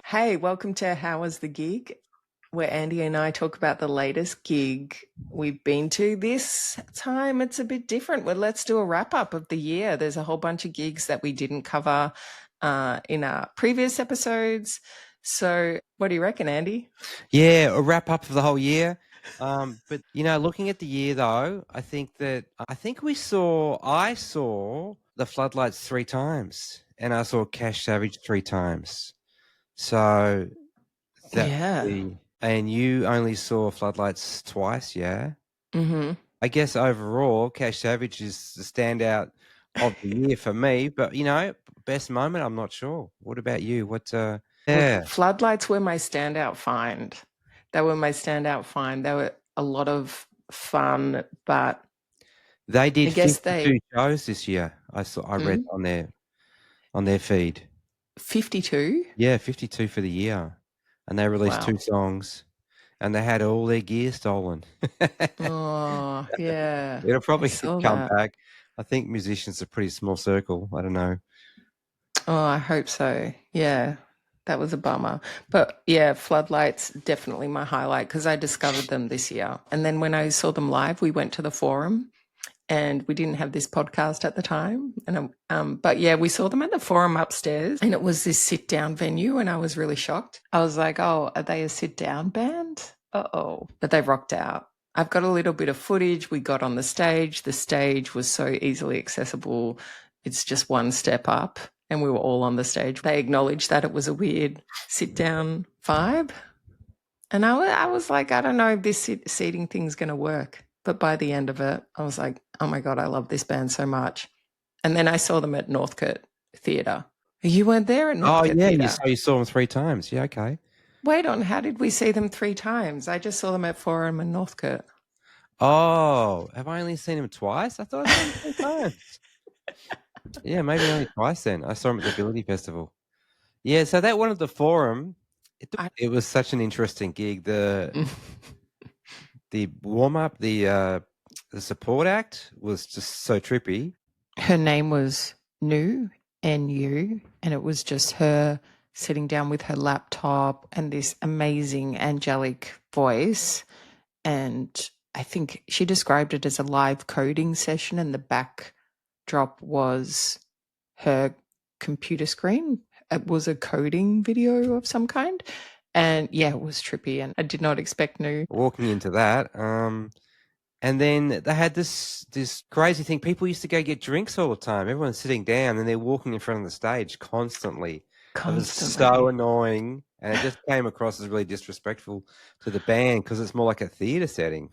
Hey, welcome to How Was the Gig, where Andy and I talk about the latest gig we've been to. This time it's a bit different. Well, let's do a wrap up of the year. There's a whole bunch of gigs that we didn't cover in our previous episodes. So, what do you reckon, Andy? Yeah, a wrap up of the whole year. But looking at the year though, I think I saw the Floodlights 3 times, and I saw Cash Savage 3 times. So that would Yeah. be, and you only saw Floodlights twice, yeah. Mm-hmm. I guess overall, Cash Savage is the standout of the year for me. But best moment, I'm not sure. What about you? Look, Yeah, Floodlights were my standout find. They were my standout find. They were a lot of fun, but they I did guess 52 shows this year. I read Hmm? on their feed. 52? Yeah, 52 for the year. And they released Wow. 2 songs, and they had all their gear stolen. Oh, yeah. It'll I probably saw come that. back. I think musicians are a pretty small circle. I don't know. Oh, I hope so. Yeah, that was a bummer. But yeah, Floodlights definitely my highlight because I discovered them this year. And then when I saw them live, we went to the Forum, and we didn't have this podcast at the time. And but yeah, we saw them at the Forum upstairs, and it was this sit down venue, and I was really shocked. I was like, "Oh, are they a sit down band? Uh-oh!" But they rocked out. I've got a little bit of footage. We got on the stage. The stage was so easily accessible. It's just one step up, and we were all on the stage. They acknowledged that it was a weird sit down vibe. And I was like, I don't know if this seating thing's going to work. But by the end of it, I was like, oh my God, I love this band so much. And then I saw them at Northcote Theatre. You weren't there at Oh, Northcote yeah, Theatre. you saw them 3 times. Yeah, okay. Wait on, how did we see them 3 times? I just saw them at Forum and Northcote. Oh, have I only seen them twice? I thought I saw them 3 times. Yeah, maybe only twice then. I saw them at the Ability Festival. Yeah, so that one at the Forum, I, it was such an interesting gig. The warm up, the support act was just so trippy. Her name was Nu, N-U, and it was just her sitting down with her laptop and this amazing angelic voice. And I think she described it as a live coding session, and the backdrop was her computer screen. It was a coding video of some kind. And yeah, it was trippy, and I did not expect Nu. Walking into that. And then they had this crazy thing. People used to go get drinks all the time. Everyone's sitting down and they're walking in front of the stage constantly. It was so Constantly. annoying, and it just came across as really disrespectful to the band because it's more like a theater setting.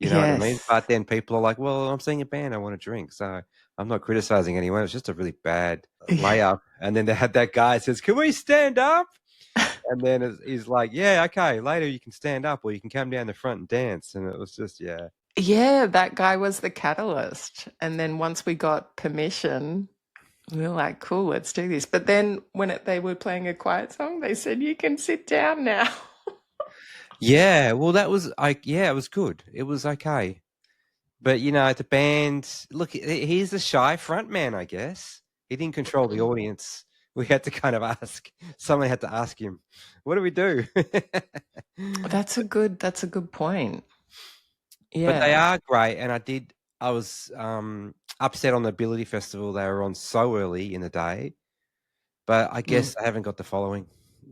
You know what I mean? Yes. But then people are like, "Well, I'm seeing a band. I want a drink." So I'm not criticizing anyone. It's just a really bad layup. And then they had that guy says, "Can we stand up?" And then he's like, "Yeah, okay. Later you can stand up, or you can come down the front and dance." And it was just, yeah. Yeah, that guy was the catalyst. And then once we got permission, we were like, cool, let's do this. But then when they were playing a quiet song, they said, you can sit down now. Yeah, well, it was good. It was okay. But, the band, look, he's the shy front man, I guess. He didn't control the audience. We had to kind of someone had to ask him, what do we do? That's a good point. But they Yeah. are great. And I was upset on the Ability Festival. They were on so early in the day. But I Mm. guess I haven't got the following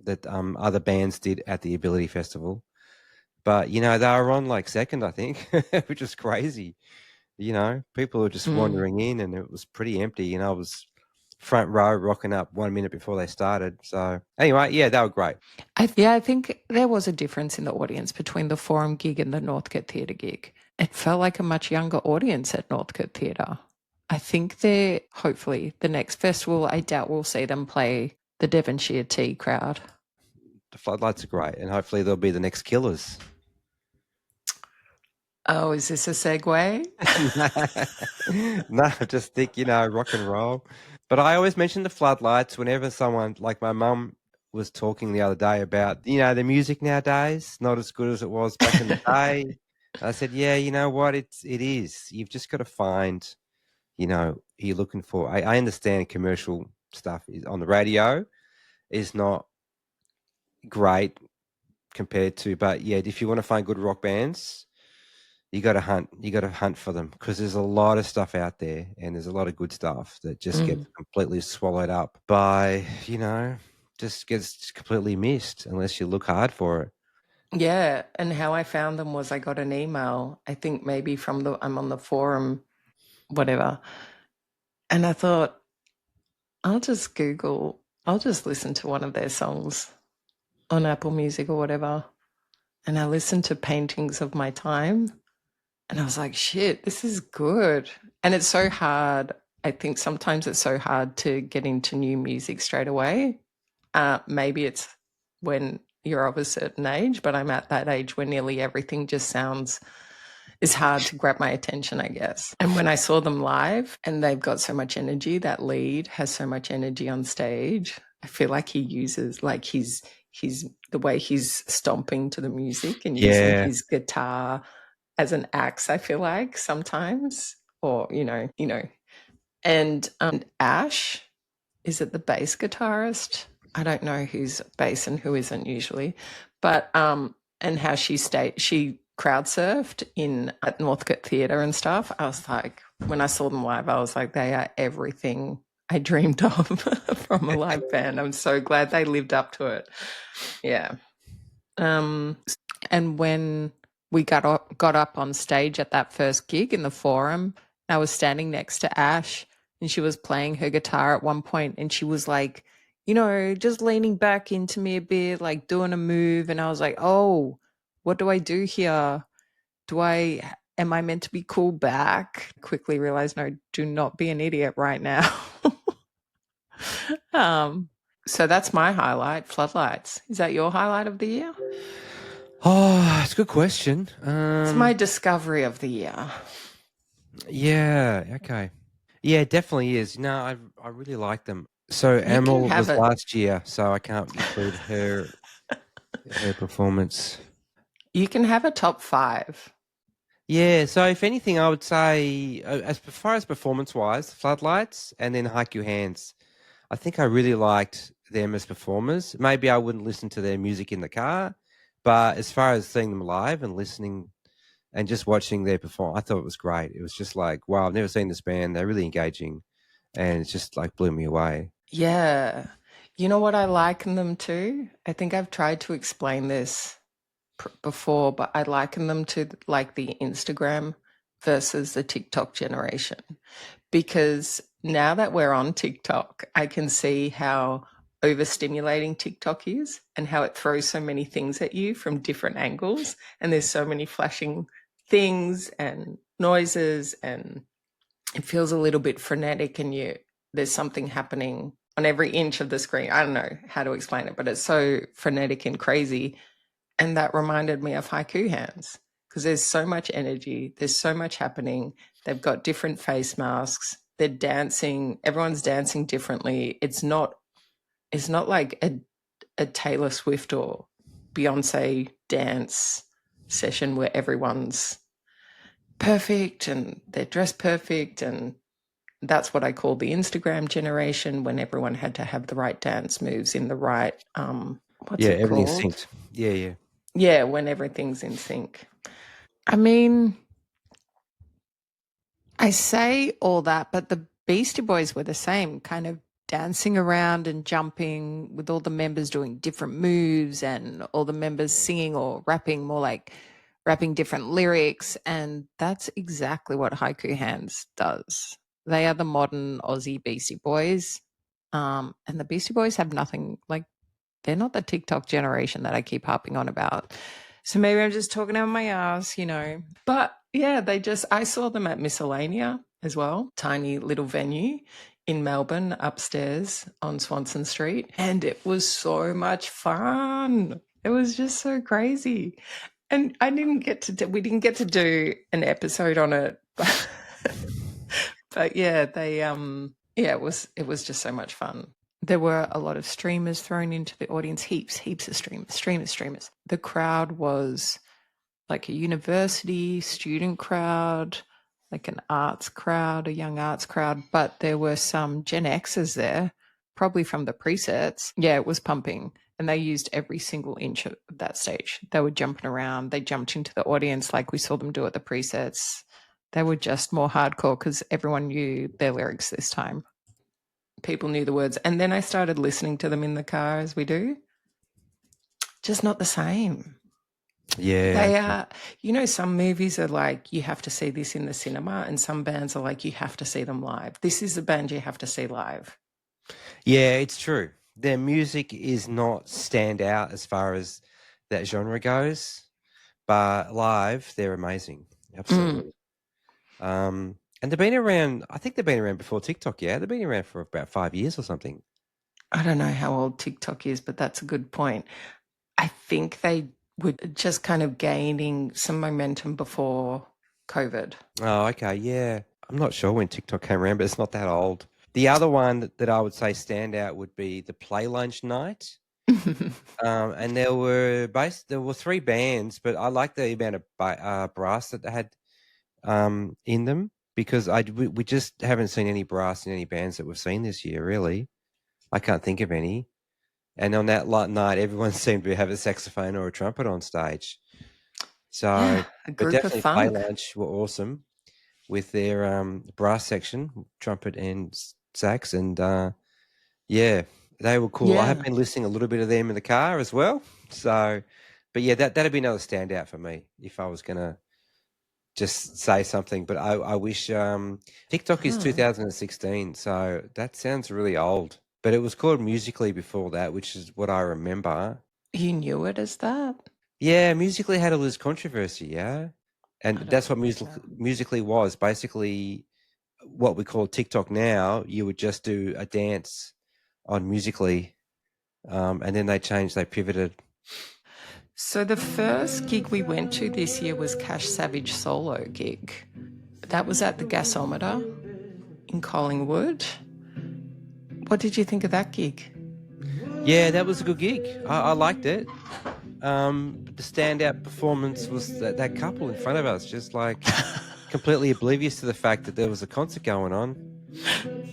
that other bands did at the Ability Festival. But, they were on like second, I think, which is crazy. People were just Mm. wandering in, and it was pretty empty. I was front row rocking up 1 minute before they started. So anyway, yeah, they were great. I think there was a difference in the audience between the Forum gig and the Northcote Theatre gig. It felt like a much younger audience at Northcote Theatre. I think they're, hopefully, the next festival, I doubt we'll see them play the Devonshire Tea crowd. The Floodlights are great, and hopefully they'll be the next Killers. Oh, is this a segue? No, I just think, rock and roll. But I always mention the Floodlights whenever someone, like my mum was talking the other day about, the music nowadays, not as good as it was back in the day. I said, yeah, you know what? It is. You've just got to find, you're looking for. I understand commercial stuff is on the radio is not great compared to, but yeah, if you want to find good rock bands, you got to hunt. You got to hunt for them because there's a lot of stuff out there, and there's a lot of good stuff that just gets completely swallowed up by, just gets completely missed unless you look hard for it. Yeah, and how I found them was I got an email, I think maybe I'm on the forum, whatever, and I thought, I'll just listen to one of their songs on Apple Music or whatever. And I listened to Paintings of My Time, and I was like, shit, this is good. And it's so hard. I think sometimes it's so hard to get into new music straight away. Maybe it's when you're of a certain age, but I'm at that age where nearly everything just is hard to grab my attention, I guess. And when I saw them live, and they've got so much energy, that lead has so much energy on stage. I feel like he uses like his the way he's stomping to the music and using his guitar as an axe, I feel like sometimes, or and Ash, is it the bass guitarist? I don't know who's bass and who isn't usually, but and how she crowd surfed at Northcote Theatre and stuff. I was like, when I saw them live, I was like, they are everything I dreamed of from a live band. I'm so glad they lived up to it. Yeah. And when we got up on stage at that first gig in the Forum, I was standing next to Ash, and she was playing her guitar at one point, and she was like, just leaning back into me a bit, like doing a move, and I was like, oh, what do I do here? Am I meant to be cool back? Quickly realized, no, do not be an idiot right now. So that's my highlight, Floodlights. Is that your highlight of the year? Oh, it's a good question. It's my discovery of the year. Yeah, okay. Yeah, it definitely is. No, I really like them. So Emil was last year, so I can't include her performance. You can have a top 5. Yeah, so if anything, I would say, as far as performance-wise, Floodlights and then Haiku Hands. I think I really liked them as performers. Maybe I wouldn't listen to their music in the car, but as far as seeing them live and listening and just watching their perform, I thought it was great. It was just like, wow, I've never seen this band. They're really engaging, and it just like blew me away. Yeah. You know what I liken them to? I think I've tried to explain this before, but I liken them to like the Instagram versus the TikTok generation. Because now that we're on TikTok, I can see how overstimulating TikTok is and how it throws so many things at you from different angles. And there's so many flashing things and noises, and it feels a little bit frenetic, and there's something happening on every inch of the screen. I don't know how to explain it, but it's so frenetic and crazy. And that reminded me of Haiku Hands, because there's so much energy, there's so much happening. They've got different face masks, they're dancing, everyone's dancing differently. It's not like a Taylor Swift or Beyonce dance session where everyone's perfect and they're dressed perfect, and that's what I call the Instagram generation, when everyone had to have the right dance moves in the right what's it everything's called? synced. Yeah. Yeah, when everything's in sync. I mean, I say all that, but the Beastie Boys were the same, kind of dancing around and jumping, with all the members doing different moves and all the members singing or rapping, more like rapping different lyrics. And that's exactly what Haiku Hands does. They are the modern Aussie Beastie Boys. And the Beastie Boys have nothing, like, they're not the TikTok generation that I keep harping on about. So maybe I'm just talking out my ass, But yeah, I saw them at Miscellanea as well, tiny little venue in Melbourne, upstairs on Swanson Street. And it was so much fun. It was just so crazy. And we didn't get to do an episode on it. But yeah, it was just so much fun. There were a lot of streamers thrown into the audience, heaps of streamers. The crowd was like a university student crowd, like an arts crowd, a young arts crowd, but there were some Gen Xers there, probably from the presets. Yeah, it was pumping. and they used every single inch of that stage. They were jumping around. They jumped into the audience like we saw them do at the presets. They were just more hardcore because everyone knew their lyrics this time. People knew the words. And then I started listening to them in the car as we do. Just not the same. Yeah. They are, some movies are like, you have to see this in the cinema, and some bands are like, you have to see them live. This is a band you have to see live. Yeah, it's true. Their music is not stand out as far as that genre goes, but live, they're amazing. Absolutely. And they've been around, I think they've been around before TikTok, yeah? They've been around for about 5 years or something. I don't know how old TikTok is, but that's a good point. I think they were just kind of gaining some momentum before COVID. Oh, okay, yeah. I'm not sure when TikTok came around, but it's not that old. The other one that I would say stand out would be the Playlunch night. And there were 3 bands, but I like the amount of brass that they had in them, because we just haven't seen any brass in any bands that we've seen this year, really. I can't think of any. And on that night, everyone seemed to have a saxophone or a trumpet on stage. So, yeah, a but group of definitely funk. Playlunch were awesome with their brass section, trumpet and sax, and yeah, they were cool. I have Yeah. been listening a little bit of them in the car as well. So, but yeah, that'd be another standout for me if I was gonna just say something. But I wish TikTok is 2016, so that sounds really old. But it was called Musically before that, which is what I remember. You knew it as that? Yeah, Musically had all this controversy, yeah, and that's what Musically was. Basically, what we call TikTok now, you would just do a dance on Musically, and then they pivoted. So the first gig we went to this year was Cash Savage solo gig. That was at the Gasometer in Collingwood. What did you think of that gig? Yeah, that was a good gig. I liked it. The standout performance was that couple in front of us, just like completely oblivious to the fact that there was a concert going on,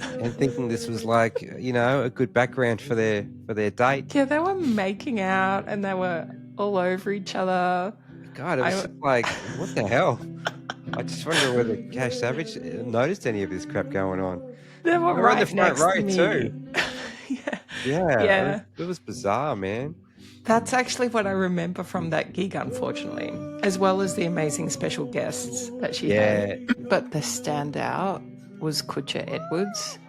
and thinking this was like, a good background for their date. Yeah, they were making out and they were all over each other. God, it was just like, what the hell? I just wonder whether Cash Savage noticed any of this crap going on. They were We're on the right front next row to me. too. Yeah. It was bizarre, man. That's actually what I remember from that gig, unfortunately, as well as the amazing special guests that she had. But the standout was Kutcher Edwards,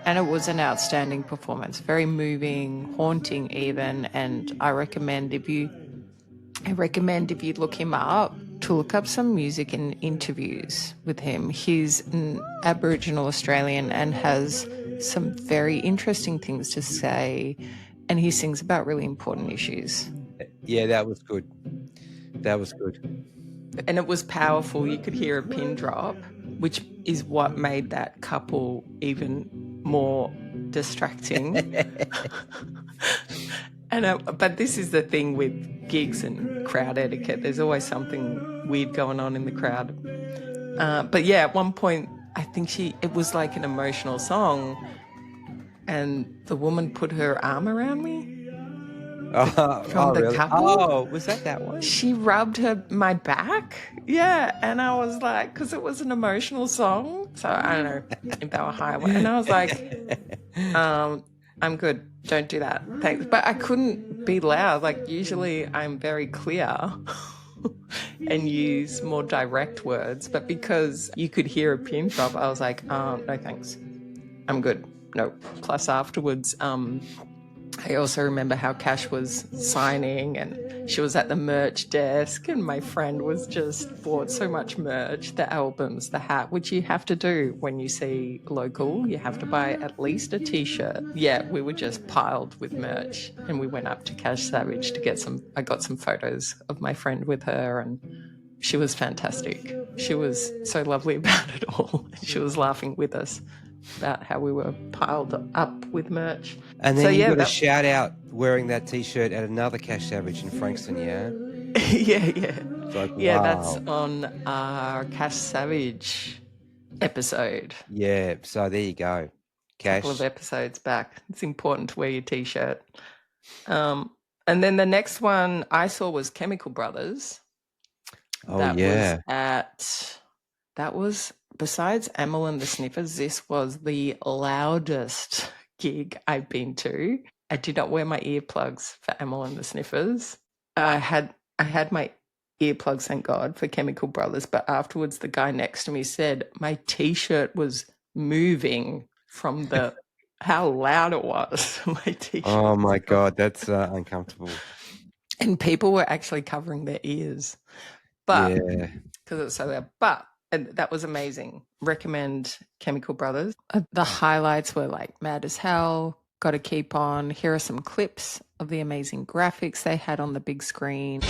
and it was an outstanding performance, very moving, haunting even. And I recommend if you look him up, to look up some music and interviews with him. He's an Aboriginal Australian and has some very interesting things to say, and he sings about really important issues. Yeah, that was good. That was good. And it was powerful. You could hear a pin drop, which is what made that couple even more distracting. But this is the thing with gigs and crowd etiquette. There's always something weird going on in the crowd. But yeah, at one point, I think it was like an emotional song, and the woman put her arm around me from the really? couple. Oh, was that one? She rubbed my back. Yeah, and I was like, because it was an emotional song, so I don't know if they were high. And I was like, I'm good. Don't do that. Thanks. But I couldn't be loud. Like, usually I'm very clear and use more direct words. But because you could hear a pin drop, I was like, no thanks. I'm good. No. Plus afterwards, I also remember how Cash was signing and she was at the merch desk, and my friend was just bought so much merch, the albums, the hat, which you have to do when you see local. You have to buy at least a t-shirt. Yeah, we were just piled with merch, and we went up to Cash Savage to get I got some photos of my friend with her, and she was fantastic. She was so lovely about it all. She was laughing with us about how we were piled up with merch. And then you got a shout out wearing that t-shirt at another Cash Savage in Frankston, yeah? yeah. It's like, yeah, wow. that's on our Cash Savage episode. Yeah, so there you go. Cash. A couple of episodes back. It's important to wear your t-shirt. And then the next one I saw was Chemical Brothers. Oh That was yeah. besides Emil and the Sniffers, this was the loudest gig I've been to. I did not wear my earplugs for Emil and the Sniffers. I had my earplugs, thank God, for Chemical Brothers, but afterwards the guy next to me said my t-shirt was moving from how loud it was. My t-shirt. Oh my God, that's uncomfortable. And people were actually covering their ears. But Yeah. because it was so loud. But and that was amazing. Recommend Chemical Brothers. The highlights were like Mad as Hell, Gotta Keep On. Here are some clips of the amazing graphics they had on the big screen.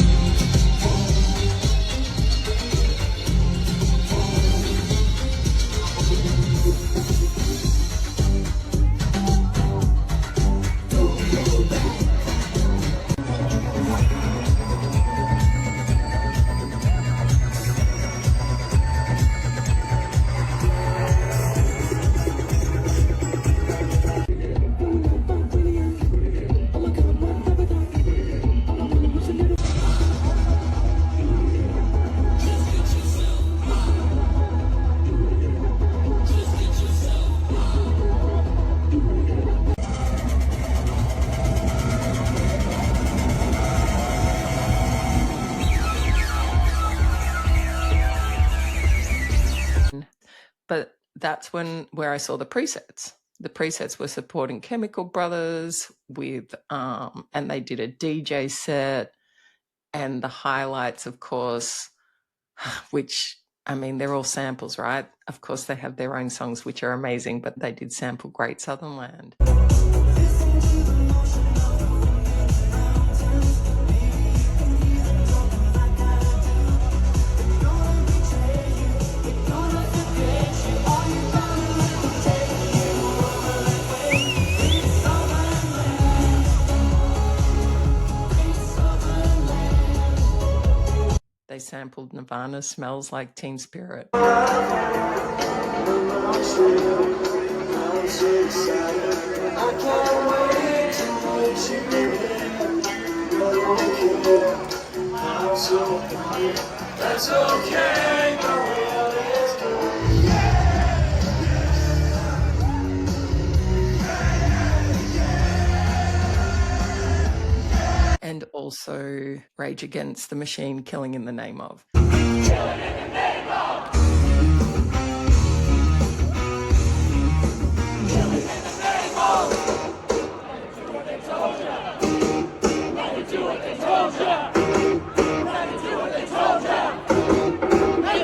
But that's where I saw the presets. The presets were supporting Chemical Brothers with, and they did a DJ set, and the highlights, of course, which I mean, they're all samples, right? Of course, they have their own songs which are amazing, but they did sample Great Southern Land. They sampled Nirvana, Smells Like Teen Spirit. That's okay. And also Rage Against the Machine, Killing in the Name of. Killing in the name of. Killing in the name of. Do what they told ya. Do what they told ya. Do what they told ya.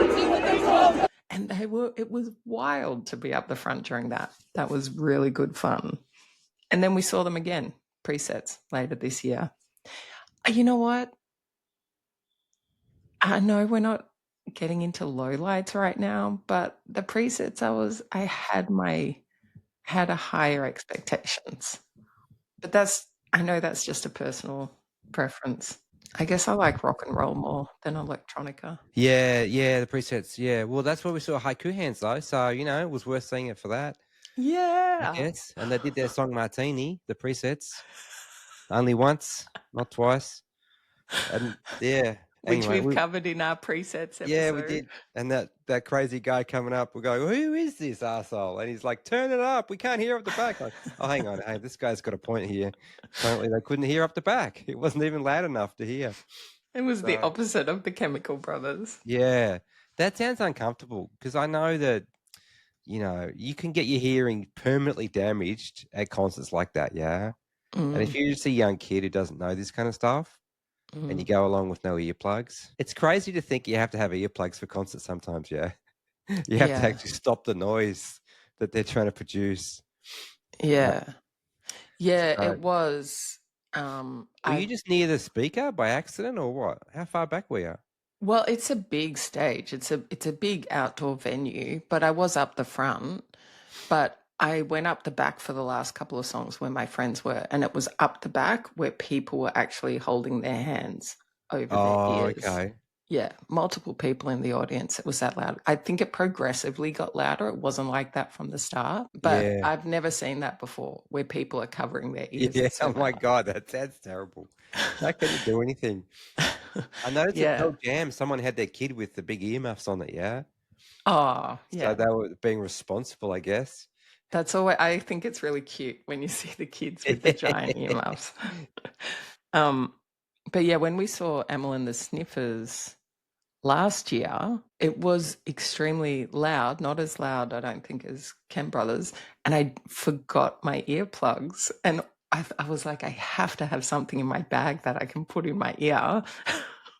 Do what they told ya. And it was wild to be up the front during that. That was really good fun. And then we saw them again, presets, later this year. You know what? I know we're not getting into lowlights right now, but the presets I had a higher expectations. But I know that's just a personal preference. I guess I like rock and roll more than electronica. Yeah, the presets. Yeah, well, that's where we saw Haiku Hands though, so it was worth seeing it for that. Yeah. Yes, and they did their song Martini, the presets, only once, not twice, and yeah. Which Anyway, we've covered in our presets episode. Yeah, we did. And that crazy guy coming up, we're going, who is this arsehole? And he's like, turn it up. We can't hear up the back. Like, oh, hang on. Hey, this guy's got a point here. Apparently they couldn't hear up the back. It wasn't even loud enough to hear. It was the opposite of the Chemical Brothers. Yeah. That sounds uncomfortable because I know that, you can get your hearing permanently damaged at concerts like that, yeah? And if you're just a young kid who doesn't know this kind of stuff, and you go along with no earplugs. It's crazy to think you have to have earplugs for concerts sometimes, yeah? You have to actually stop the noise that they're trying to produce. Yeah. It was. Were you just near the speaker by accident or what? How far back were you? Well, it's a big stage. It's a big outdoor venue, but I was up the front. But I went up the back for the last couple of songs where my friends were, and it was up the back where people were actually holding their hands over their ears. Okay. Yeah, multiple people in the audience. It was that loud. I think it progressively got louder. It wasn't like that from the start, but Yeah. I've never seen that before where people are covering their ears. Yeah. It's so Oh my loud. God, that sounds terrible. How can you do anything? I noticed at Yeah. Pearl Jam, someone had their kid with the big earmuffs on it, yeah? Oh, So yeah. they were being responsible, I guess. That's always, I think it's really cute when you see the kids with the giant earmuffs. um, but yeah, when we saw Emil and the Sniffers last year, it was extremely loud, not as loud, I don't think, as Ken Brothers. And I forgot my earplugs. And I was like, I have to have something in my bag that I can put in my ear,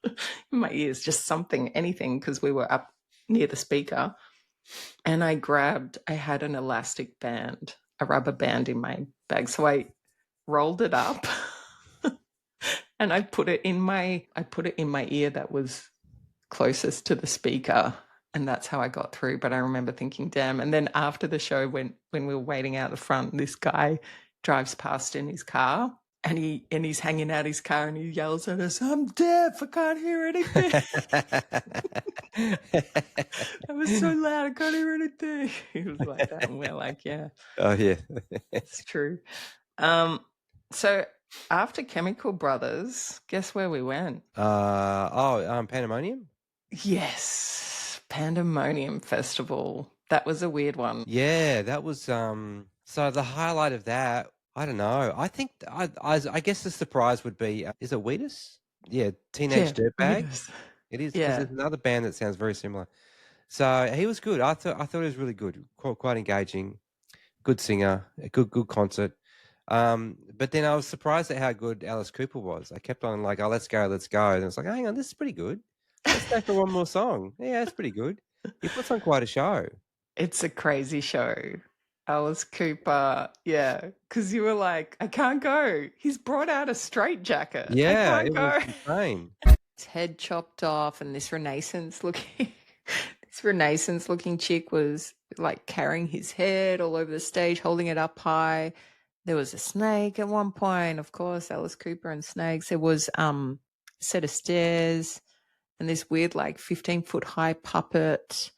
in my ears, just something, anything, because we were up near the speaker. And I had an elastic band, a rubber band in my bag. So I rolled it up and I put it in my ear that was closest to the speaker, and that's how I got through. But I remember thinking, damn. And then after the show, when we were waiting out the front, this guy drives past in his car, and he's hanging out his car and he yells at us, I'm deaf, I can't hear anything. That was so loud, I can't hear anything. He was like that, and we're like, yeah, Oh yeah. it's true. So after Chemical Brothers, guess where we went? Pandemonium? Yes, Pandemonium Festival. That was a weird one. Yeah, that was so the highlight of that, I don't know. I think I guess the surprise would be is it Wheatus? Yeah, Teenage Yeah, Dirtbag. Wheatus. It is because Yeah. there's another band that sounds very similar. So he was good. I thought he was really good, quite engaging, good singer, a good concert. But then I was surprised at how good Alice Cooper was. I kept on like, oh, let's go. And it's like, hang on, this is pretty good. Let's go for one more song. Yeah, it's pretty good. He puts on quite a show. It's a crazy show. Alice Cooper, yeah, because you were like, I can't go. He's brought out a straitjacket. I Yeah, can't it was go. insane. His head chopped off, and this Renaissance looking, this Renaissance looking chick was like carrying his head all over the stage, holding it up high. There was a snake at one point, of course, Alice Cooper and snakes. There was a set of stairs and this weird like 15-foot high puppet.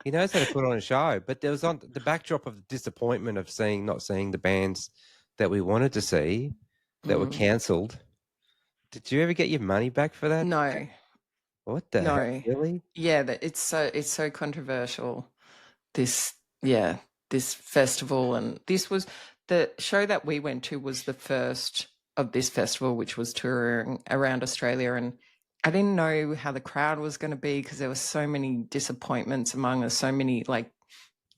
He knows how to put on a show. But there was on the backdrop of the disappointment of not seeing the bands that we wanted to see that were cancelled. Did you ever get your money back for that? No, What the hell? no. Really? Yeah, it's so controversial. This this festival, and this was the show that we went to was the first of this festival, which was touring around Australia, and I didn't know how the crowd was going to be because there were so many disappointments among us, so many like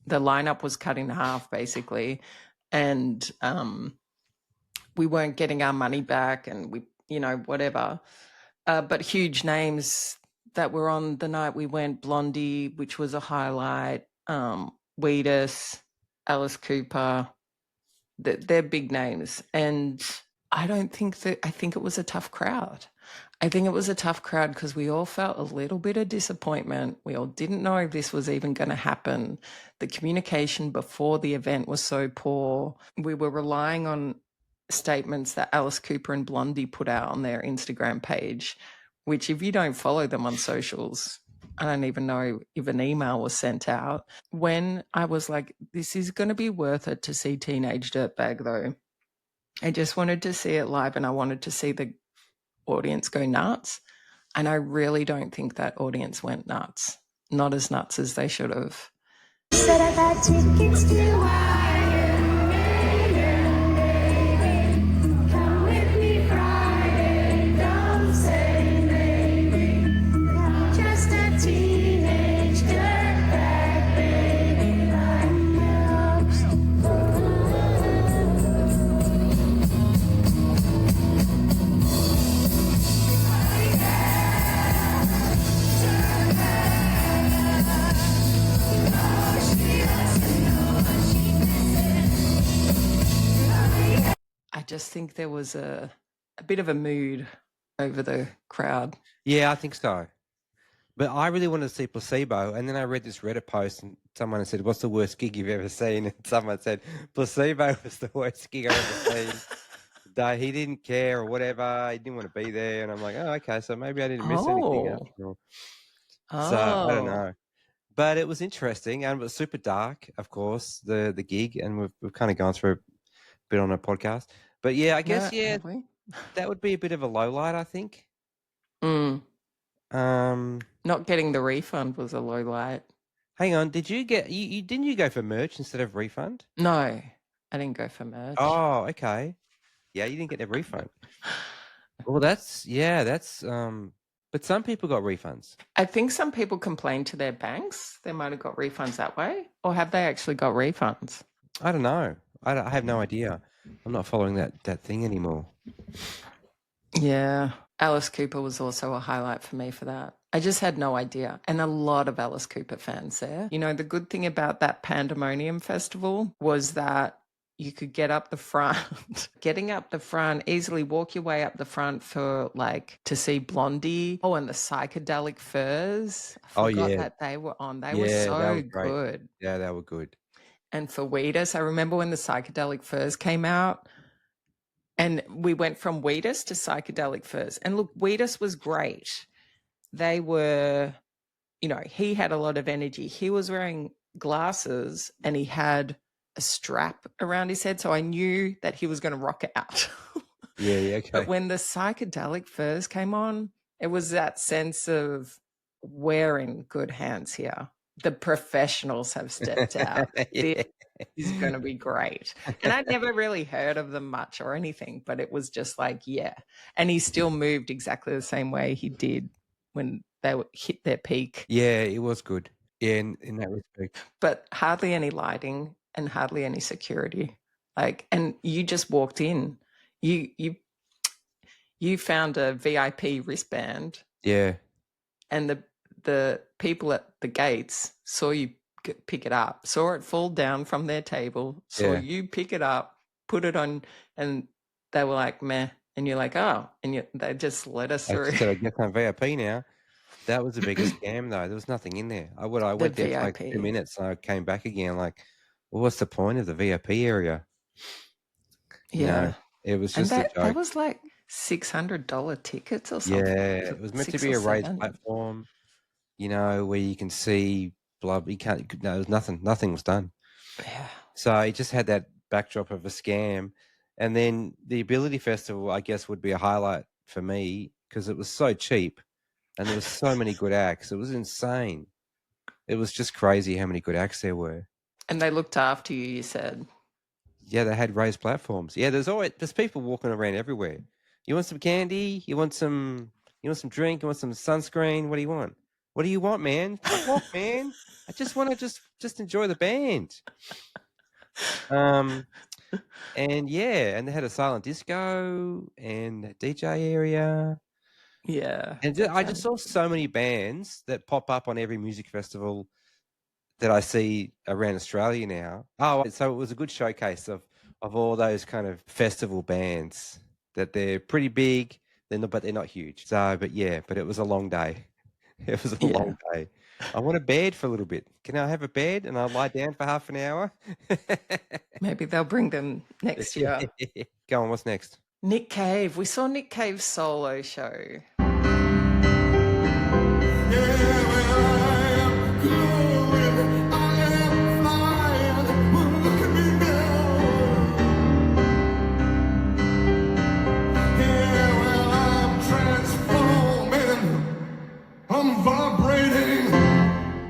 the lineup was cut in half basically, and we weren't getting our money back, and we whatever. But huge names that were on the night we went: Blondie, which was a highlight, Wheatus, Alice Cooper. They're big names, and I think it was a tough crowd. I think it was a tough crowd because we all felt a little bit of disappointment. We all didn't know if this was even going to happen. The communication before the event was so poor. We were relying on statements that Alice Cooper and Blondie put out on their Instagram page, which if you don't follow them on socials, I don't even know if an email was sent out. When I was like, this is going to be worth it to see Teenage Dirtbag though. I just wanted to see it live and I wanted to see the audience go nuts. And I really don't think that audience went nuts. Not as nuts as they should have. Said I got tickets to come with me Friday, don't say maybe. I'm just a teenage dirtbag baby like you. I just think there was a bit of a mood over the crowd. Yeah, I think so. But I really wanted to see Placebo, and then I read this Reddit post, and someone said, "What's the worst gig you've ever seen?" And someone said, "Placebo was the worst gig I've ever seen." day. He didn't care or whatever. He didn't want to be there. And I'm like, oh, okay. So maybe I didn't miss anything after all. So I don't know. But it was interesting, and it was super dark, of course, the gig, and we've kind of gone through a bit on a podcast. But yeah, I guess have we? that would be a bit of a low light, I think. Mm. Um, Not getting the refund was a low light. hang on, did you get you didn't you go for merch instead of refund? No, I didn't go for merch. Oh, okay. Yeah, you didn't get a refund. Well, that's but some people got refunds. I think some people complained to their banks. They might have got refunds that way, or have they actually got refunds? I don't know. I have no idea. I'm not following that thing anymore. Yeah. Alice Cooper was also a highlight for me for that. I just had no idea. And a lot of Alice Cooper fans there. You know, the good thing about that Pandemonium festival was that you could get up the front, getting up the front, easily walk your way up the front for like to see Blondie. Oh, and the Psychedelic Furs. I forgot that they were on. They were so good. Yeah, they were good. And for Wheatus, I remember when the Psychedelic Furs came out, and we went from Wheatus to Psychedelic Furs. And look, Wheatus was great. They were, you know, he had a lot of energy. He was wearing glasses and he had a strap around his head. So I knew that he was going to rock it out. Yeah, okay. But when the Psychedelic Furs came on, it was that sense of we're in good hands here. The professionals have stepped out. Yeah. This is going to be great. And I'd never really heard of them much or anything, but it was just like, yeah. And he still moved exactly the same way he did when they hit their peak. Yeah, it was good. Yeah, in that respect. But hardly any lighting and hardly any security. Like, and you just walked in. You found a VIP wristband. Yeah. And the people at the gates saw you pick it up, saw it fall down from their table, saw you pick it up, put it on, and they were like, meh. And you're like, oh, and they just let us through. I said, I guess I'm VIP now. That was the biggest scam, though. There was nothing in there. I went there for like 2 minutes, and I came back again. Like, well, what's the point of the VIP area? Yeah, you know, it was just a joke. That was like $600 tickets or something. Yeah, it was meant to be a raised platform. You know, where you can see blood. You can't. No, there was nothing. Nothing was done. Yeah. So it just had that backdrop of a scam, and then the Ability Festival, I guess, would be a highlight for me because it was so cheap, and there was so many good acts. It was insane. It was just crazy how many good acts there were. And they looked after you. You said. Yeah, they had raised platforms. Yeah, there's people walking around everywhere. You want some candy? You want some drink? You want some sunscreen? What do you want? What do you want, man? Fuck off, man. I just want to just enjoy the band. And yeah, and they had a silent disco and a DJ area. Yeah. And I just saw so many bands that pop up on every music festival that I see around Australia now. Oh, so it was a good showcase of all those kind of festival bands that they're pretty big, but they're not huge. So, but it was a long day. It was a long day. I want a bed for a little bit. Can I have a bed and I'll lie down for half an hour? Maybe they'll bring them next year. Go on, what's next? Nick Cave. We saw Nick Cave's solo show. I'm vibrating,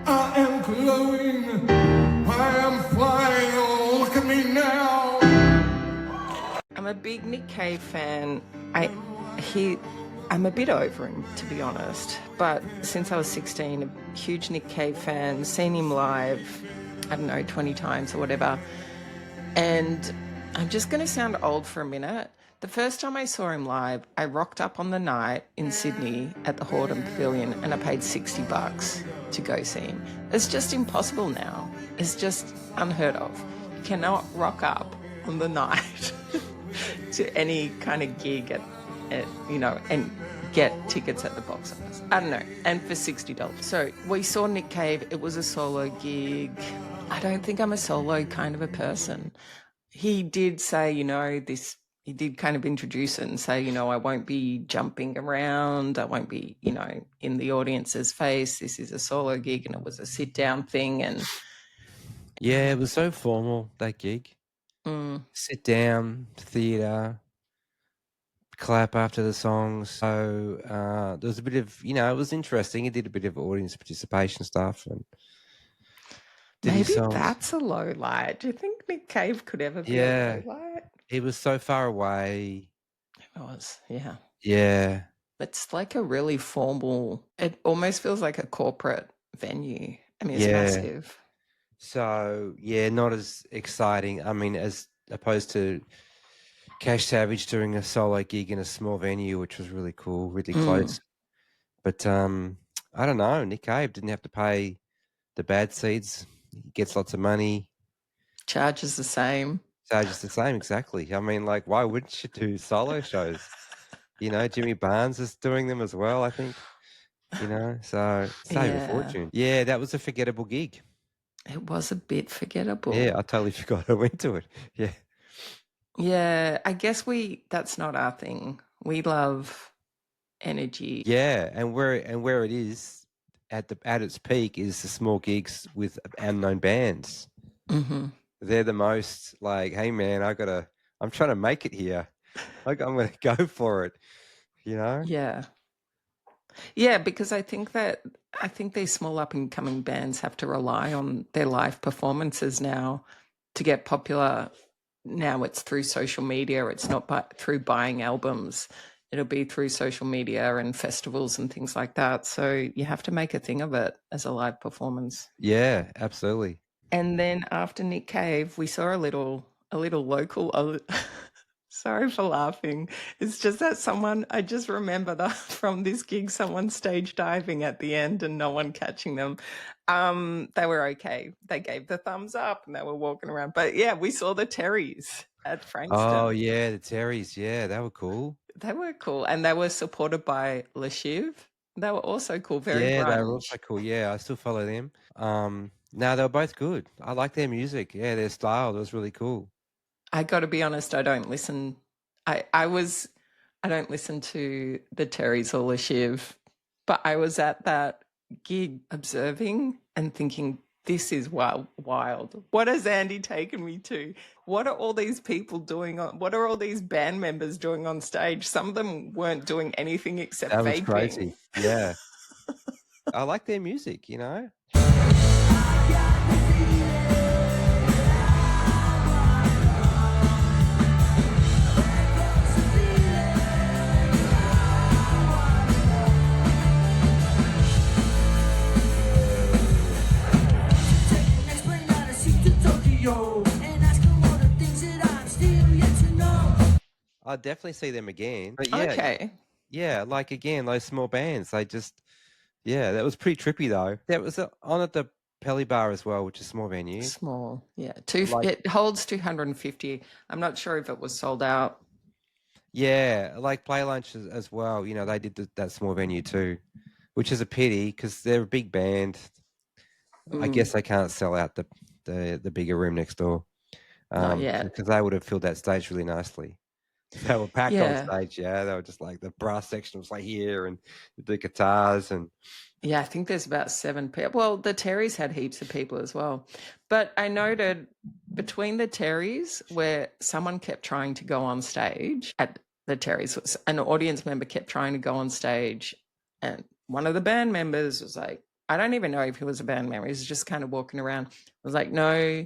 I am glowing, I am flying, look at me now. I'm a big Nick Cave fan. I'm a bit over him, to be honest. But since I was 16, a huge Nick Cave fan, seen him live, I don't know, 20 times or whatever. And I'm just going to sound old for a minute. The first time I saw him live, I rocked up on the night in Sydney at the Hordern Pavilion and I paid $60 to go see him. It's just impossible now. It's just unheard of. You cannot rock up on the night to any kind of gig at and get tickets at the box office. I don't know. And for $60. So we saw Nick Cave. It was a solo gig. I don't think I'm a solo kind of a person. He did say, he did kind of introduce it and say, you know, I won't be jumping around. I won't be, you know, in the audience's face. This is a solo gig, and it was a sit down thing. And Yeah, it was so formal, that gig. Sit down, theatre, clap after the songs. So there was a bit of, you know, it was interesting. He did a bit of audience participation stuff and did his maybe songs. that's a low light. Do you think Nick Cave could ever be Yeah. a low light? He was so far away. It was, yeah. Yeah. It's like a really formal, it almost feels like a corporate venue. I mean, it's Yeah. massive. So, yeah, not as exciting. I mean, as opposed to Cash Savage doing a solo gig in a small venue, which was really cool, really close. But I don't know. Nick Cave didn't have to pay the bad seeds. He gets lots of money. Charges the same. Charges the same, exactly. I mean, like, why wouldn't you do solo shows? You know, Jimmy Barnes is doing them as well, I think. You know, so save a fortune. Yeah, that was a forgettable gig. It was a bit forgettable. Yeah, I totally forgot I went to it. Yeah. Yeah, I guess that's not our thing. We love energy. Yeah, and where it is at its peak is the small gigs with unknown bands. Mm-hmm. They're the most like, hey man, I'm trying to make it here. I'm going to go for it. You know? Yeah. Yeah, because I think these small up and coming bands have to rely on their live performances now to get popular. Now it's through social media. It's not through buying albums. It'll be through social media and festivals and things like that. So you have to make a thing of it as a live performance. Yeah, absolutely. And then after Nick Cave, we saw a little local. Sorry for laughing. It's just that I just remember that from this gig, someone stage diving at the end and no one catching them. They were okay. They gave the thumbs up and they were walking around. But yeah, we saw the Terrys at Frankston. Oh yeah, the Terrys. Yeah, they were cool. They were cool. And they were supported by Lashiv. They were also cool. Very grunge. They were also cool. Yeah, I still follow them. No, they were both good. I like their music. Yeah, their style. It was really cool. I got to be honest, I don't listen. I don't listen to the Terrys or Lashiv, but I was at that gig observing and thinking, this is wild. What has Andy taken me to? What are all these people doing what are all these band members doing on stage? Some of them weren't doing anything except that vaping. Was crazy. Yeah. I like their music, you know? I'll definitely see them again. But yeah, Okay. Yeah, like again, those small bands, that was pretty trippy though. That was on at the Pelly Bar as well, which is a small venue. Small, yeah. It holds 250. I'm not sure if it was sold out. Yeah, like Playlunch as well. You know, they did that small venue too, which is a pity because they're a big band. I guess they can't sell out the bigger room next door. Not yet. Because they would have filled that stage really nicely. They were packed on stage, yeah. They were just like the brass section was like here and the guitars and yeah, I think there's about 7 people. Well, the Terrys had heaps of people as well. But I noted between the Terrys where someone kept trying to go on stage at the Terrys, an audience member kept trying to go on stage and one of the band members was like, I don't even know if he was a band member. He was just kind of walking around. I was like, no,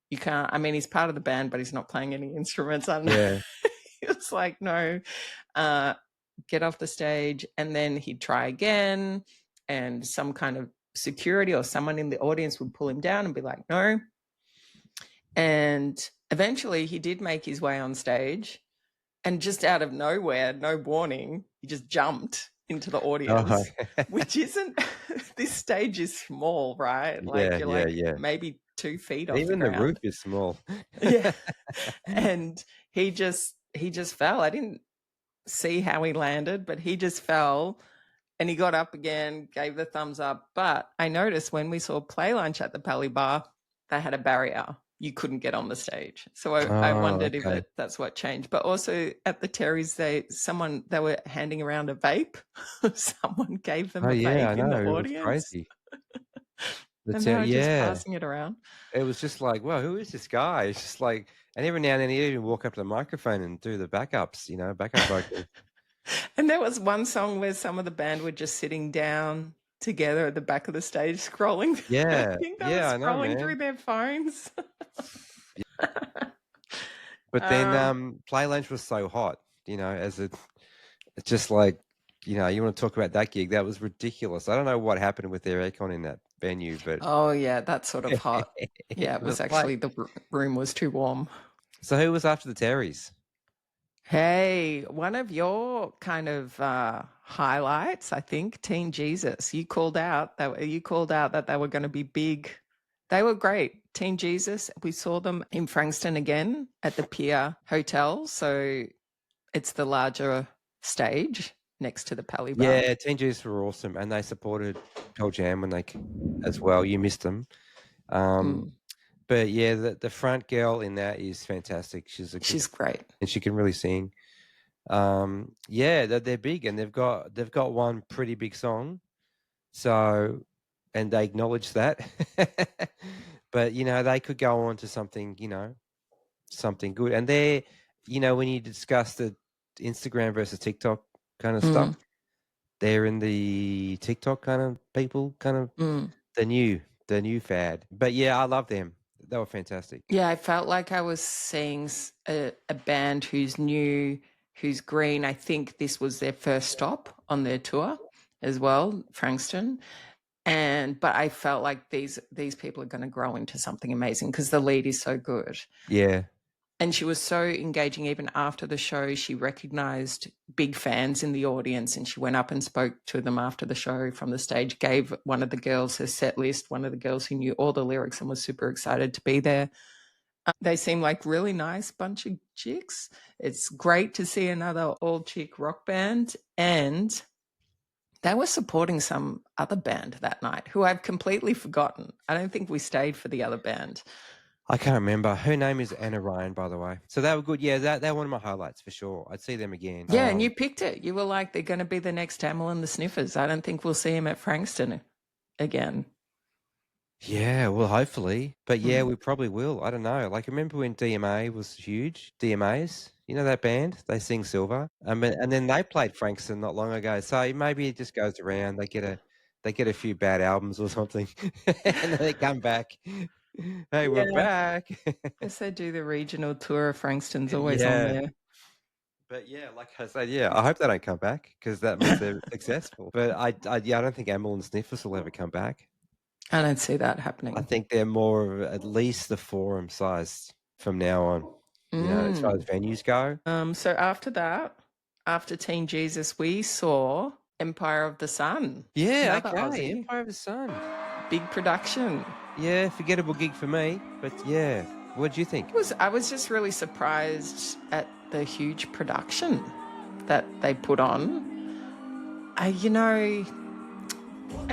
you can't. I mean, he's part of the band, but he's not playing any instruments. I don't know. Yeah. He was like, no, get off the stage. And then he'd try again and some kind of security or someone in the audience would pull him down and be like, no. And eventually he did make his way on stage and just out of nowhere, no warning, he just jumped into the audience, which isn't, this stage is small, right? Like you're maybe 2 feet off even the ground. The roof is small. Yeah. And he just fell. I didn't see how he landed, but he just fell and he got up again, gave the thumbs up. But I noticed when we saw Playlunch at the Pally Bar, they had a barrier. you couldn't get on the stage. So I wondered if that's what changed. But also at the Terry's, they were handing around a vape. Someone gave them a vape in the It was audience. crazy. And they were just passing it around. It was just like, well, who is this guy? It's just like, and every now and then he'd even walk up to the microphone and do the backups, backup vocals. And there was one song where some of the band were just sitting down together at the back of the stage scrolling. Yeah. I think they were scrolling through their phones. But then Playlunch was so hot, it's just like, you want to talk about that gig. That was ridiculous. I don't know what happened with their aircon in that venue, but oh yeah, that's sort of hot. Yeah, it was actually the room was too warm. So who was after the Terrys? Hey, one of your kind of highlights, I think, Teen Jesus. You called out that they were going to be big. They were great. Teen Jesus. We saw them in Frankston again at the Pier Hotel. So it's the larger stage next to the Pally Bar. Yeah, Teen Jesus were awesome, and they supported Pearl Jam when they as well. You missed them. But yeah, the front girl in that is fantastic. She's great, and she can really sing. Yeah, they're big, and they've got one pretty big song. So, and they acknowledge that. But they could go on to something, something good. And they're, when you discuss the Instagram versus TikTok kind of stuff, they're in the TikTok kind of people, kind of the new fad. But yeah, I love them. They were fantastic. Yeah, I felt like I was seeing a band who's new, who's green. I think this was their first stop on their tour as well, Frankston. But I felt like these people are going to grow into something amazing because the lead is so good. Yeah. And she was so engaging even after the show. She recognized big fans in the audience and she went up and spoke to them after the show from the stage, gave one of the girls her set list, one of the girls who knew all the lyrics and was super excited to be there. They seem like really nice bunch of chicks. It's great to see another all-chick rock band. And they were supporting some other band that night who I've completely forgotten. I don't think we stayed for the other band. I can't remember. Her name is Anna Ryan, by the way. So they were good. Yeah, they're one of my highlights for sure. I'd see them again. Yeah, and you picked it. You were like, they're going to be the next Hamill and the Sniffers. I don't think we'll see him at Frankston again. Yeah, well, hopefully. But yeah, we probably will. I don't know. Like, remember when DMA was huge? DMAs, that band? They sing Silver. And then they played Frankston not long ago. So maybe it just goes around. They get a few bad albums or something, and then they come back. Hey, we're back. Yes, they do the regional tour of Frankston's always on there. But yeah, like I said, I hope they don't come back because that means they're successful. But I don't think Amel and Sniffers will ever come back. I don't see that happening. I think they're more of at least the Forum size from now on, as far as venues go. So after that, after Teen Jesus, we saw Empire of the Sun. Yeah, okay, Empire of the Sun. Big production. Yeah, forgettable gig for me, but yeah. What did you think? I was just really surprised at the huge production that they put on. It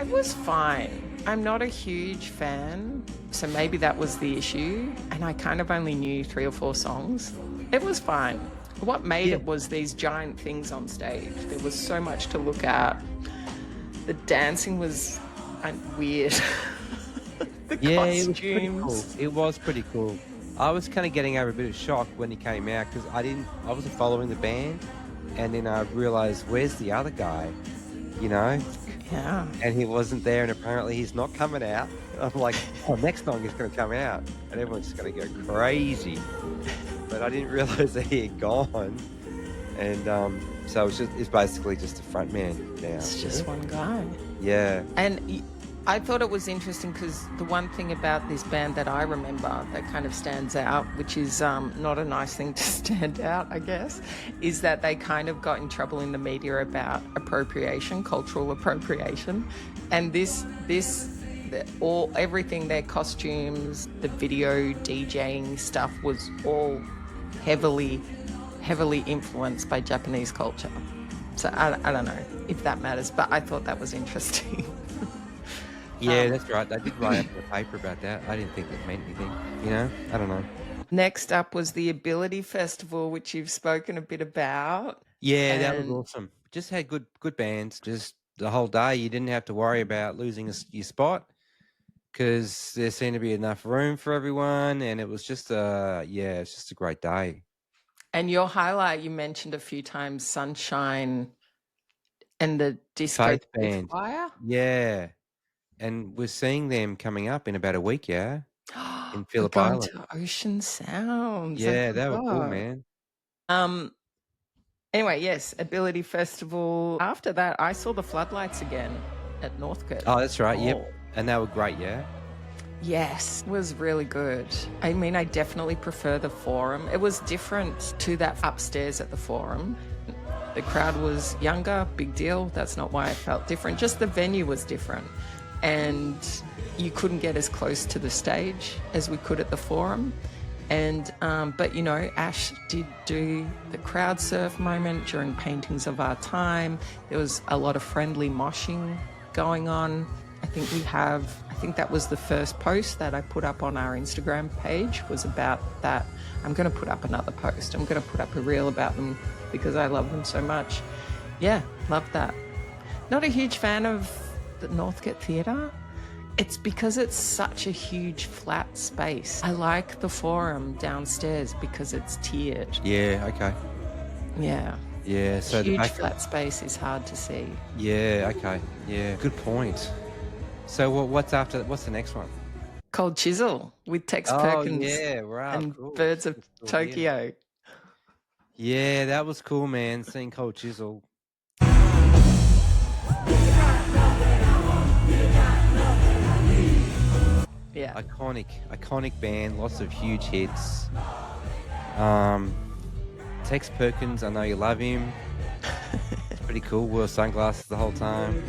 was fine. I'm not a huge fan, so maybe that was the issue. And I kind of only knew 3 or 4 songs. It was fine. What made it was these giant things on stage. There was so much to look at. The dancing was weird. The costumes. It was pretty cool. I was kind of getting over a bit of shock when he came out because I wasn't following the band, and then I realized, where's the other guy? Yeah. And he wasn't there, and apparently he's not coming out. I'm like, next song is going to come out, and everyone's just going to go crazy. But I didn't realize that he had gone, and so it's basically just a front man now. It's just one guy. Yeah. And I thought it was interesting because the one thing about this band that I remember that kind of stands out, which is not a nice thing to stand out, I guess, is that they kind of got in trouble in the media about appropriation, cultural appropriation. And everything, their costumes, the video DJing stuff was all heavily influenced by Japanese culture. So I don't know if that matters, but I thought that was interesting. Yeah, that's right. They did write up in the paper about that. I didn't think it meant anything. I don't know. Next up was the Ability Festival, which you've spoken a bit about. Yeah, that was And awesome. Just had good bands. Just the whole day, you didn't have to worry about losing your spot because there seemed to be enough room for everyone, and it was just it's just a great day. And your highlight, you mentioned a few times, Sunshine and the Disco Faith band, Choir. yeah, and we're seeing them coming up in about a week, yeah, in We're Phillip going Island. to Ocean Sounds. I Yeah, they were cool, forgot. man. Anyway, yes, Ability Festival. After that, I saw the Floodlights again at Northcote. Oh, that's right. Oh. Yep, and they were great, yeah. Yes, it was really good. I mean, I definitely prefer the Forum. It was different to that upstairs at the Forum. The crowd was younger, big deal. That's not why I felt different. Just the venue was different. And you couldn't get as close to the stage as we could at the Forum. And, but Ash did do the crowd surf moment during Paintings of Our Time. There was a lot of friendly moshing going on. I think that was the first post that I put up on our Instagram page was about that. I'm going to put up another post. I'm going to put up a reel about them because I love them so much. Yeah, love that. Not a huge fan of the Northcote Theatre. It's because it's such a huge flat space. I like the Forum downstairs because it's tiered. Yeah, okay. Yeah. Yeah, so Huge the back flat space is hard to see. Yeah, okay. Yeah, good point. So what's the next one? Cold Chisel with Tex Oh, Perkins yeah, wow, and cool. Birds of Still here. Tokyo. Yeah, that was cool, man. Seeing Cold Chisel. Yeah. Iconic band. Lots of huge hits. Tex Perkins, I know you love him. It's pretty cool. Wore sunglasses the whole time.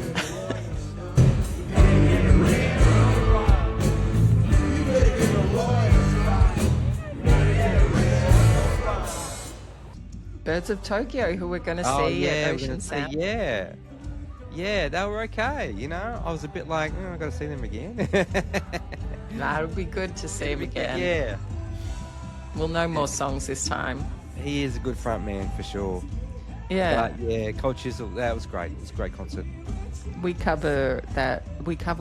Birds of Tokyo, who we're going to see at we're Ocean gonna see, Sound. yeah. Yeah, they were okay, I was a bit like, I've got to see them again. That'll be good to see him again. Yeah. We'll know more songs this time. He is a good front man for sure. Yeah. But yeah, Cold Chisel, that was great. It was a great concert. We cover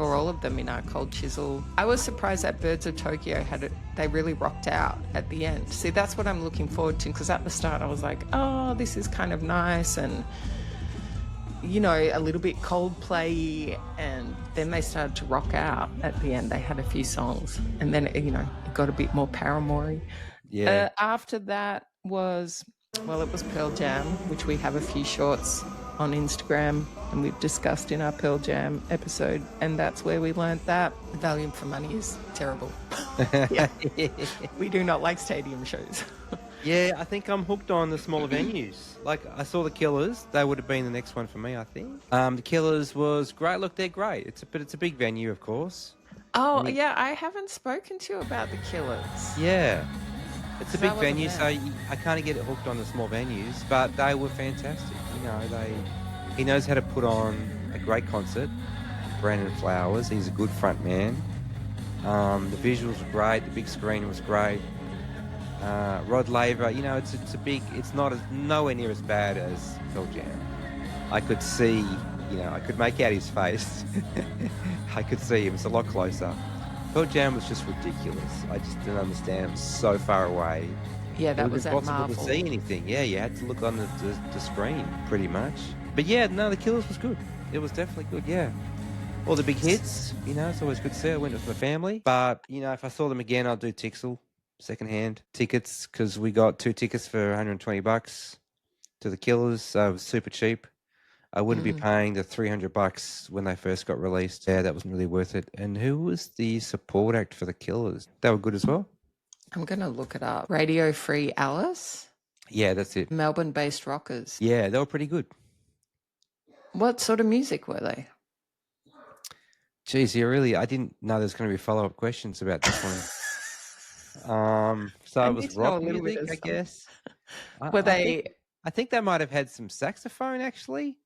all of them in our Cold Chisel. I was surprised that Birds of Tokyo they really rocked out at the end. See, that's what I'm looking forward to, because at the start I was like, oh, this is kind of nice and, a little bit Coldplay, and then they started to rock out at the end. They had a few songs, and then, it got a bit more Paramore-y. Yeah. After that it was Pearl Jam, which we have a few shorts on Instagram and we've discussed in our Pearl Jam episode, and that's where we learnt that Value for Money is terrible. Yeah. We do not like stadium shows. Yeah, I think I'm hooked on the smaller venues. Like, I saw the Killers. They would have been the next one for me, I think. The Killers was great. Look, they're great. It's a big venue, of course. Oh, yeah, I haven't spoken to you about the Killers. Yeah. It's a big That wasn't venue, there. so I kind of get it hooked on the small venues, but they were fantastic. He knows how to put on a great concert. Brandon Flowers, he's a good front man. The visuals were great. The big screen was great. Rod Laver, it's nowhere near as bad as Pearl Jam. I could see, I could make out his face. I could see him. It's a lot closer. Pearl Jam was just ridiculous. I just didn't understand. It was so far away. Yeah, that It was was at impossible Marvel. to see anything. Yeah, you had to look on the screen pretty much. But yeah, no, the Killers was good. It was definitely good, yeah. All the big hits, it's always good to see. I went with my family. But, if I saw them again, I'll do Tixel, secondhand tickets, because we got 2 tickets for $120 to the Killers, so it was super cheap. I wouldn't be paying the $300 when they first got released. Yeah, that wasn't really worth it. And who was the support act for the Killers? They were good as well. I'm going to look it up. Radio Free Alice, Yeah, that's it. Melbourne-based rockers. Yeah, they were pretty good. What sort of music were they? Geez, I didn't know there's going to be follow-up questions about this one. So I it need was to know a rock little bit music, of I something. guess. Were they... I think they might have had some saxophone, actually.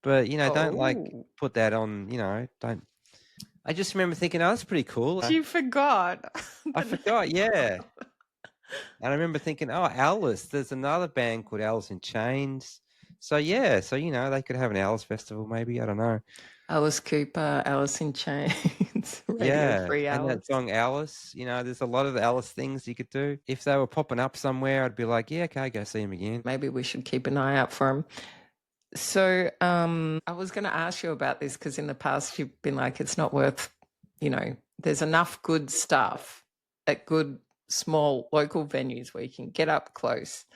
But, don't Oh. put that on, don't I just remember thinking, oh, that's pretty cool. You forgot. I forgot, yeah. And I remember thinking, oh, Alice, there's another band called Alice in Chains. So, yeah, so, they could have an Alice festival maybe. I don't know. Alice Cooper, Alice in Chains, Radio Free and Alice. that song Alice, there's a lot of Alice things you could do. If they were popping up somewhere, I'd be like, yeah, okay, go see them again. Maybe we should keep an eye out for them. So I was going to ask you about this because in the past you've been like, it's not worth, there's enough good stuff at good small local venues where you can get up close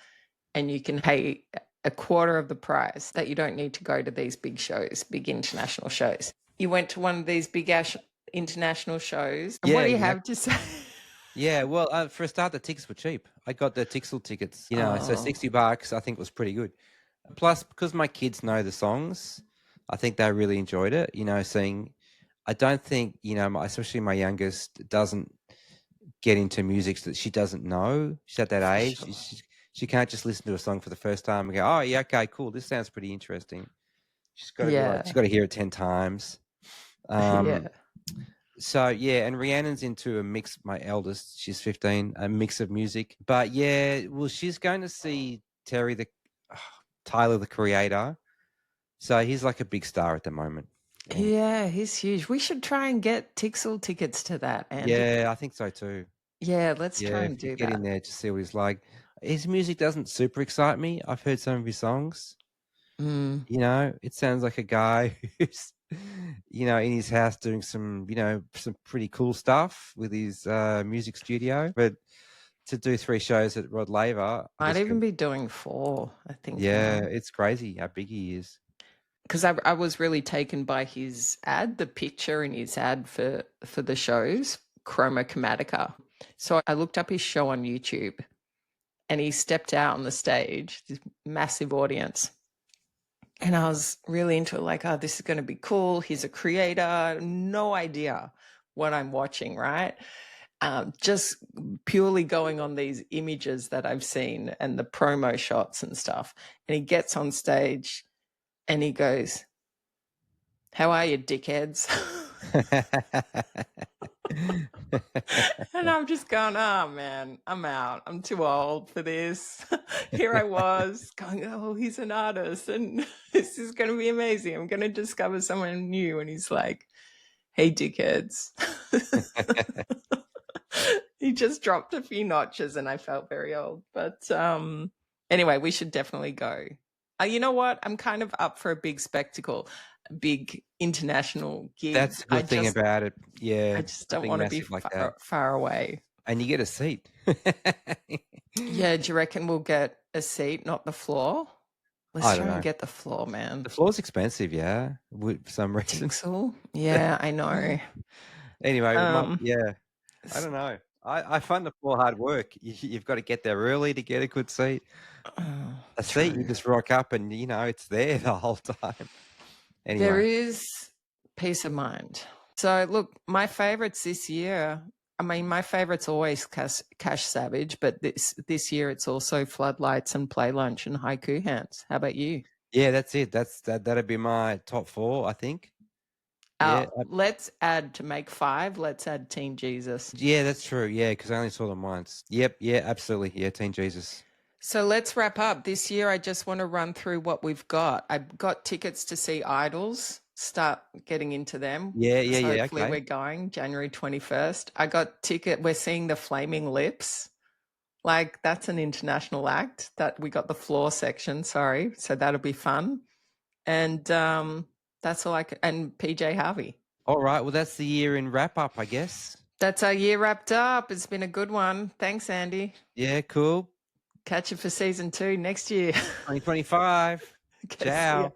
and you can pay a quarter of the price, that you don't need to go to these big shows, big international shows. You went to one of these big international shows. And what do you have to say? Yeah, well, for a start, the tickets were cheap. I got the Chisel tickets, so $60 I think was pretty good. Plus, because my kids know the songs, I think they really enjoyed it, seeing. I don't think, especially my youngest doesn't get into music that she doesn't know. She's at that age. Sure. She can't just listen to a song for the first time and go, oh, yeah, okay, cool. This sounds pretty interesting. She's got to she's got to hear it 10 times. So, yeah, and Rhiannon's into a mix, my eldest, she's 15, a mix of music. But, yeah, well, she's going to see Tyler, the Creator. So he's like a big star at the moment. Yeah, he's huge. We should try and get Chisel tickets to that, Andy. Yeah, I think so too. Yeah, let's try and do that. Get in there to see what he's like. His music doesn't super excite me. I've heard some of his songs. It sounds like a guy who's, in his house doing some pretty cool stuff with his music studio. But to do 3 shows at Rod Laver, I'd even be doing 4, I think. Yeah, it's crazy how big he is. Because I was really taken by his ad, the picture in his ad for the shows, Chroma Chromatica. So I looked up his show on YouTube and he stepped out on the stage, this massive audience. And I was really into it, like, oh, this is going to be cool. He's a creator. No idea what I'm watching, right? Just purely going on these images that I've seen and the promo shots and stuff. And he gets on stage and he goes, how are you, dickheads? And I'm just going, oh, man, I'm out. I'm too old for this. Here I was going, oh, he's an artist and this is going to be amazing. I'm going to discover someone new. And he's like, hey, dickheads. He just dropped a few notches and I felt very old. But anyway, we should definitely go. You know what? I'm kind of up for a big spectacle, a big international gig. That's the good thing about it. Yeah. I just don't want to be far away. And you get a seat. Yeah. Do you reckon we'll get a seat, not the floor? Let's try and get the floor, man. The floor's expensive, yeah, for some reason. Chisel? Yeah, I know. Anyway, yeah. I don't know. I find the floor hard work. You've got to get there early to get a good seat. A seat, you just rock up and, it's there the whole time. Anyway. There is peace of mind. So, look, my favourites this year, my favourite's always Cash Savage, but this year it's also Floodlights and Playlunch and Haiku Hands. How about you? Yeah, that's it. That'd be my top 4, I think. Let's add, to make 5, let's add Teen Jesus. Yeah, that's true. Yeah, because I only saw them once. Yep, yeah, absolutely. Yeah, Teen Jesus. So let's wrap up. This year, I just want to run through what we've got. I've got tickets to see Idols, start getting into them. Yeah. Hopefully we're going January 21st. I got we're seeing the Flaming Lips. Like, that's an international act that we got the floor section. Sorry. So that'll be fun. And that's all and PJ Harvey. All right. Well, that's the year in wrap up, I guess. That's our year wrapped up. It's been a good one. Thanks, Andy. Yeah, cool. Catch you for season 2 next year. 2025. Ciao.